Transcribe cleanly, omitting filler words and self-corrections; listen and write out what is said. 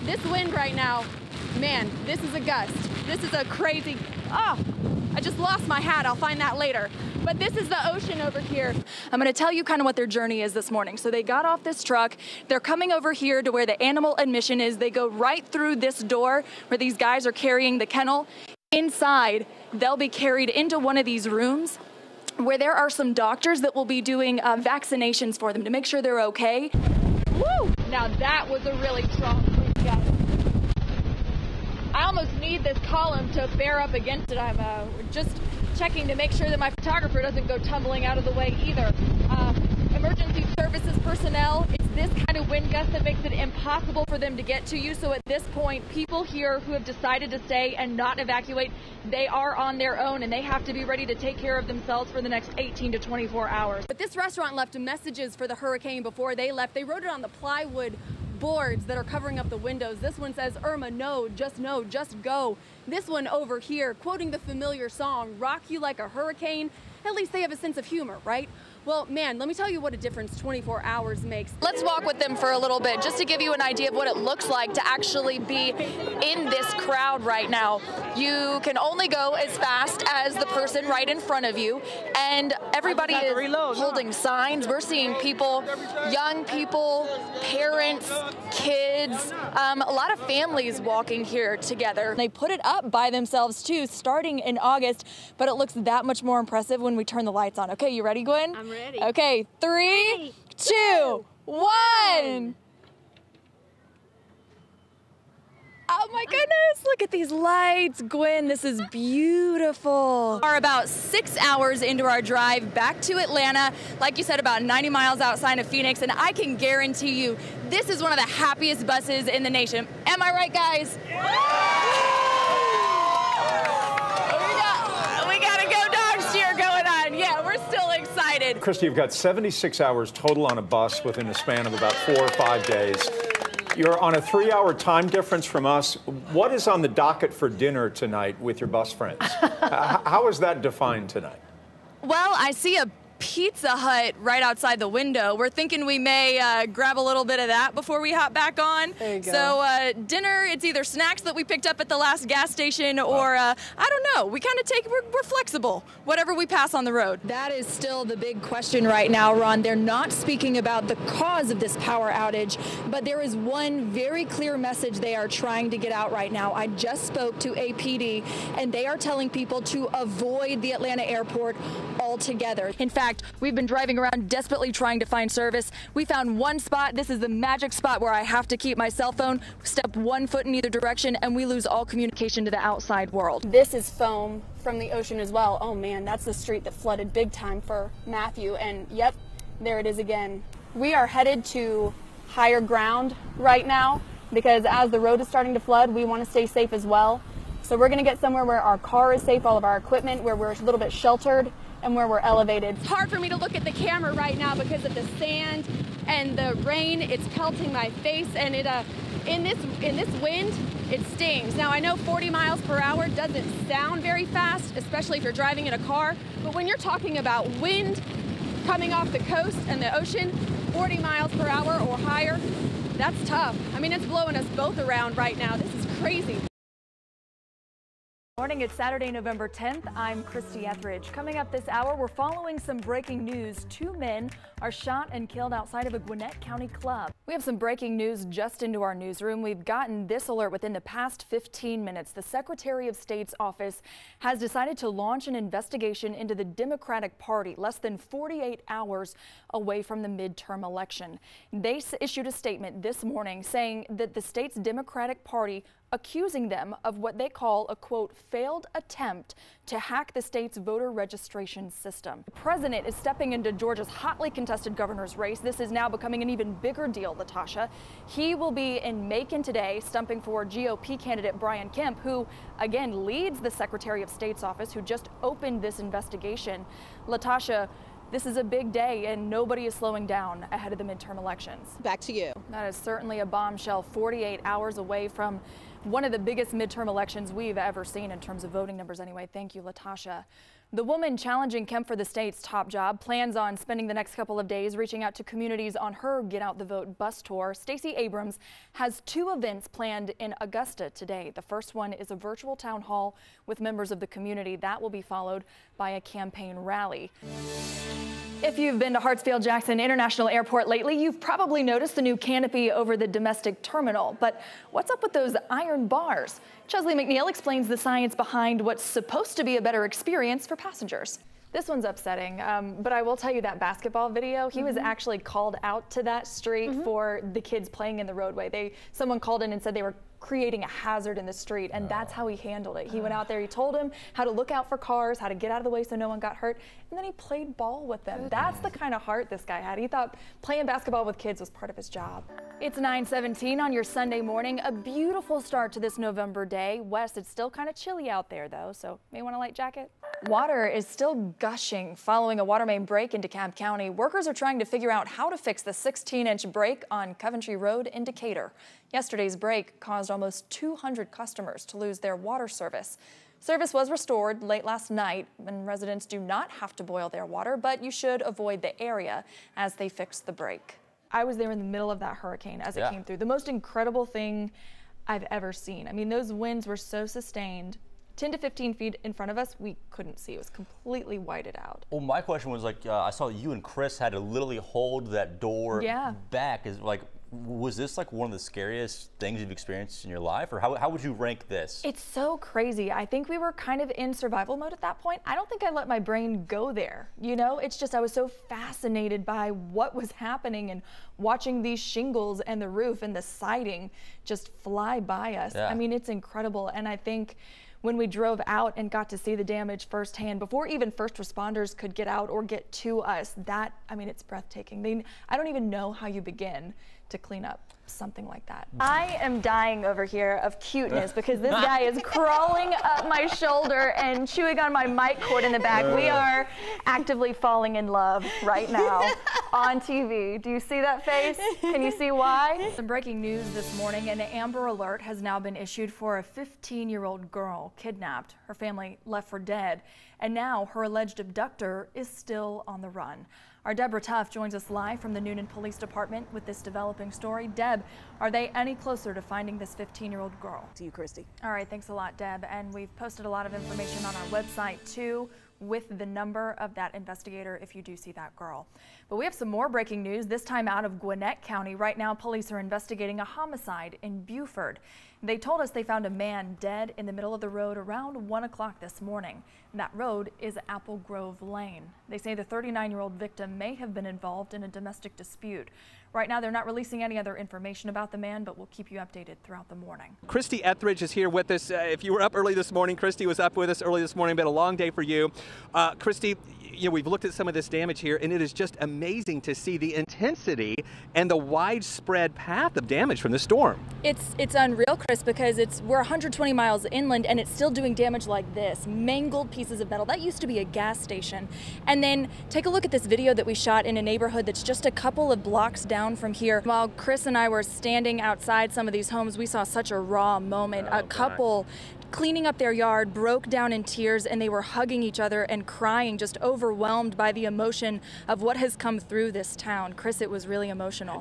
this wind right now, man, this is a gust. This is a crazy, oh, I just lost my hat. I'll find that later. But this is the ocean over here. I'm gonna tell you kind of what their journey is this morning. So they got off this truck. They're coming over here to where the animal admission is. They go right through this door where these guys are carrying the kennel. Inside, they'll be carried into one of these rooms where there are some doctors that will be doing vaccinations for them to make sure they're okay. Woo! Now that was a really strong wind gust. I almost need this column to bear up against it. I'm just checking to make sure that my photographer doesn't go tumbling out of the way either. Emergency services personnel, it's this kind of wind gust that makes it impossible for them to get to you. So at this point, people here who have decided to stay and not evacuate, they are on their own and they have to be ready to take care of themselves for the next 18 to 24 hours. But this restaurant left messages for the hurricane before they left. They wrote it on the plywood boards that are covering up the windows. This one says, Irma, no, just go. This one over here, quoting the familiar song, rock you like a hurricane. At least they have a sense of humor, right? Well, man, let me tell you what a difference 24 hours makes. Let's walk with them for a little bit, just to give you an idea of what it looks like to actually be in this crowd right now. You can only go as fast as the person right in front of you, and everybody is holding signs. We're seeing people, young people, parents, kids, a lot of families walking here together. They put it up by themselves too, starting in August, but it looks that much more impressive when we turn the lights on. Okay, you ready, Gwen? I'm ready. Okay, 3, 2, 1. Oh my goodness, look at these lights. Gwen, this is beautiful. We're about 6 hours into our drive back to Atlanta. Like you said, about 90 miles outside of Phoenix, and I can guarantee you, this is one of the happiest buses in the nation. Am I right, guys? We got a Go Dogs cheer going on. Yeah, we're still excited. Christie, you've got 76 hours total on a bus within a span of about 4 or 5 days. You're on a 3-hour time difference from us. What is on the docket for dinner tonight with your bus friends? How is that defined tonight? Well, I see a Pizza Hut right outside the window. We're thinking we may grab a little bit of that before we hop back on. There you go. So dinner, it's either snacks that we picked up at the last gas station or I don't know. We kind of we're flexible, whatever we pass on the road. That is still the big question right now, Ron. They're not speaking about the cause of this power outage, but there is one very clear message they are trying to get out right now. I just spoke to APD and they are telling people to avoid the Atlanta airport altogether. In fact, we've been driving around desperately trying to find service. We found one spot. This is the magic spot where I have to keep my cell phone, step 1 foot in either direction, and we lose all communication to the outside world. This is foam from the ocean as well. Oh man, that's the street that flooded big time for Matthew. And yep, there it is again. We are headed to higher ground right now because as the road is starting to flood, we want to stay safe as well. So we're going to get somewhere where our car is safe, all of our equipment, where we're a little bit sheltered, and where we're elevated. It's hard for me to look at the camera right now because of the sand and the rain. It's pelting my face, and it in this wind, it stings. Now I know 40 miles per hour doesn't sound very fast, especially if you're driving in a car, but when you're talking about wind coming off the coast and the ocean, 40 miles per hour or higher, that's tough. I mean, it's blowing us both around right now. This is crazy. Morning, it's Saturday, November 10th. I'm Christie Diez. Coming up this hour, we're following some breaking news. 2 men are shot and killed outside of a Gwinnett County club. We have some breaking news just into our newsroom. We've gotten this alert within the past 15 minutes. The Secretary of State's office has decided to launch an investigation into the Democratic Party less than 48 hours away from the midterm election. They issued a statement this morning saying that the state's Democratic Party accusing them of what they call a, quote, failed attempt to hack the state's voter registration system. The president is stepping into Georgia's hotly contested governor's race. This is now becoming an even bigger deal, Latasha. He will be in Macon today, stumping for GOP candidate Brian Kemp, who again leads the Secretary of State's office, who just opened this investigation. Latasha, this is a big day and nobody is slowing down ahead of the midterm elections. Back to you. That is certainly a bombshell, 48 hours away from one of the biggest midterm elections we've ever seen in terms of voting numbers anyway. Thank you, Latasha. The woman challenging Kemp for the state's top job plans on spending the next couple of days reaching out to communities on her Get Out the Vote bus tour. Stacey Abrams has 2 events planned in Augusta today. The first one is a virtual town hall with members of the community. That will be followed by a campaign rally. If you've been to Hartsfield-Jackson International Airport lately, you've probably noticed the new canopy over the domestic terminal. But what's up with those iron bars? Chesley McNeil explains the science behind what's supposed to be a better experience for passengers. This one's upsetting, but I will tell you that basketball video, he was actually called out to that street for the kids playing in the roadway. Someone called in and said they were creating a hazard in the street, and that's how he handled it. He went out there, he told him how to look out for cars, how to get out of the way so no one got hurt, and then he played ball with them. That's the kind of heart this guy had. He thought playing basketball with kids was part of his job. It's 9:17 on your Sunday morning. A beautiful start to this November day. West, it's still kind of chilly out there though, so may want a light jacket. Water is still gushing following a water main break in DeKalb County. Workers are trying to figure out how to fix the 16-inch break on Coventry Road in Decatur. Yesterday's break caused almost 200 customers to lose their water service. Service was restored late last night, and residents do not have to boil their water, but you should avoid the area as they fix the break. I was there in the middle of that hurricane as it came through. The most incredible thing I've ever seen. I mean, those winds were so sustained. 10 to 15 feet in front of us, we couldn't see. It was completely whited out. Well, my question was I saw you and Chris had to literally hold that door back. Was this like one of the scariest things you've experienced in your life, or how would you rank this? It's so crazy. I think we were kind of in survival mode at that point. I don't think I let my brain go there. You know, it's just I was so fascinated by what was happening and watching these shingles and the roof and the siding just fly by us. I mean, it's incredible. And I think when we drove out and got to see the damage firsthand, before even first responders could get out or get to us, I mean, it's breathtaking. I don't even know how you begin to clean up something like that. I am dying over here of cuteness because this guy is crawling up my shoulder and chewing on my mic cord in the back. We are actively falling in love right now on TV. Do you see that face? Can you see why? Some breaking news this morning. An Amber Alert has now been issued for a 15-year-old girl kidnapped. Her family left for dead, and now her alleged abductor is still on the run. Our Deborah Tuff joins us live from the Noonan Police Department with this developing story. Deb, are they any closer to finding this 15-year-old girl? To you, Christy. All right, thanks a lot, Deb. And we've posted a lot of information on our website, too, with the number of that investigator if you do see that girl. But we have some more breaking news, this time out of Gwinnett County. Right now, police are investigating a homicide in BUFORD. They told us they found a man dead in the middle of the road around 1 o'clock this morning. And that road is Apple Grove Lane. They say the 39-year-old victim may have been involved in a domestic dispute. Right now, they're not releasing any other information about the man, but we'll keep you updated throughout the morning. Christie Etheridge is here with us. If you were up early this morning, Christie was up with us early this morning. Been a long day for you. Christie, we've looked at some of this damage here, and it is just amazing to see the intensity and the widespread path of damage from the storm. It's unreal, Chris, because we're 120 miles inland, and it's still doing damage like this. Mangled pieces of metal. That used to be a gas station. And then take a look at this video that we shot in a neighborhood that's just a couple of blocks down from here. While Chris and I were standing outside some of these homes, we saw such a raw moment. A couple cleaning up their yard broke down in tears, and they were hugging each other and crying, just overwhelmed by the emotion of what has come through this town. Chris, it was really emotional.